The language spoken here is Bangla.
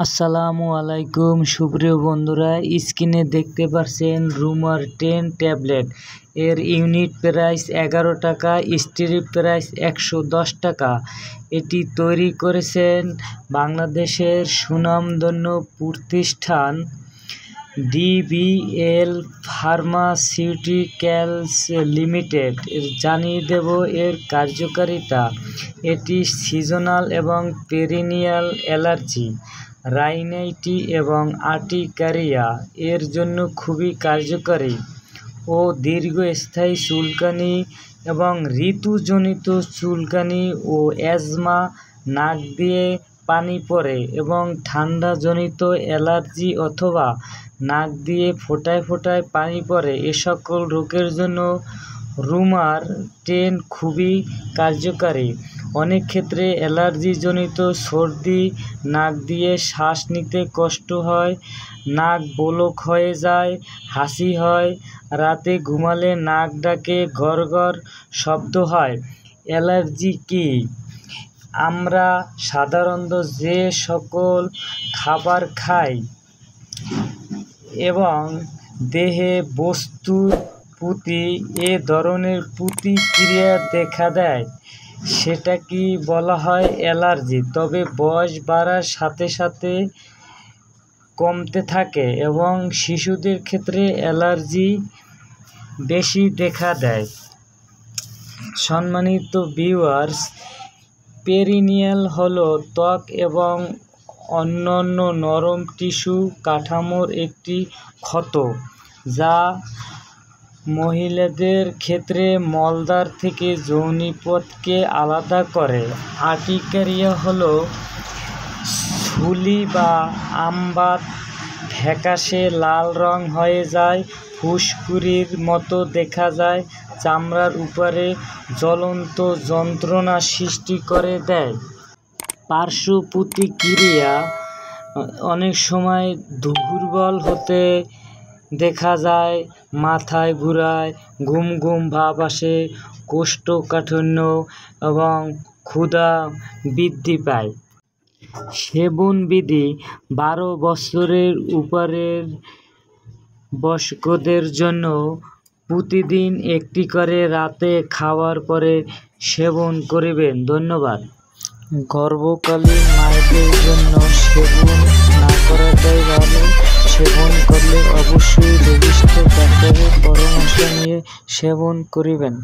আসসালামু আলাইকুম সুপ্রিয় বন্ধুরা, স্ক্রিনে দেখতে পাচ্ছেন রুমার 10 ট্যাবলেট। এর ইউনিট প্রাইস 11 টাকা, স্ট্রিপ প্রাইস 110 টাকা। এটি তৈরি করেছেন বাংলাদেশের সুনামধন্য প্রতিষ্ঠান ডিবিএল ফার্মাসিউটিক্যালস লিমিটেড। জানিয়ে দেব এর কার্যকারিতা। এটি সিজনাল এবং পেরিনিয়াল অ্যালার্জি, রাইনাইটি এবং আর্টিকারিয়া এর জন্য খুবই কার্যকরী ও দীর্ঘস্থায়ী চুলকানি এবং ঋতুজনিত চুলকানি ও অ্যাজমা, নাক দিয়ে পানি পড়ে এবং ঠান্ডাজনিত অ্যালার্জি অথবা নাক দিয়ে ফোঁটায় ফোঁটায় পানি পড়ে, এ সকল রোগের জন্য রুমার 10 খুবই কার্যকারী। অনেক ক্ষেত্রে অ্যালার্জিজনিত সর্দি, নাক দিয়ে শ্বাস নিতে কষ্ট হয়, নাক ব্লক হয়ে যায়, হাঁচি হয়, রাতে ঘুমালে নাক ডাকে, গড়গড় শব্দ হয়। অ্যালার্জি কী? আমরা সাধারণত যে সকল খাবার খাই এবং দেহে বস্তুর প্রতি এ ধরনের প্রতিক্রিয়া দেখা দেয়, সেটাকে বলা হয় অ্যালার্জি। তবে বয়স বাড়ার সাথে সাথে কমতে থাকে এবং শিশুদের ক্ষেত্রে অ্যালার্জি বেশি দেখা দেয়। সম্মানিত ভিউয়ার্স, পেরিনিয়াল হলো ত্বক এবং অন্যান্য নরম টিস্যু কাঠামোর একটি ক্ষত, যা মহিলাদের ক্ষেত্রে মলদ্বার থেকে যোনিপথকে আলাদা করে। আর্টিকারিয়া হলো ঝুলি বা আমবাত, ফ্যাকাশে লাল রং হয়ে যায়, ফুসকুড়ির মতো দেখা যায়, চামড়ার উপরে জ্বলন্ত যন্ত্রণা সৃষ্টি করে দেয়। পার্শ্ব প্রতিক্রিয়া অনেক সময় দুর্বল হতে দেখা যায়, মাথায় ঘোরায়, ঘুম ঘুম ভাব আসে, কোষ্ঠকাঠিন্য এবং ক্ষুধা বৃদ্ধি পায়। সেবনবিধি: 12 বছরের উপরের বয়স্কদের জন্য প্রতিদিন একটি করে রাতে খাওয়ার পরে সেবন করবেন। ধন্যবাদ। গর্ভকালীন মায়েদের জন্য সেবন না করাটাই ভালো। সেবন করলে অবশ্যই নির্দিষ্ট ডাক্তারের পরামর্শ নিয়ে সেবন করবেন।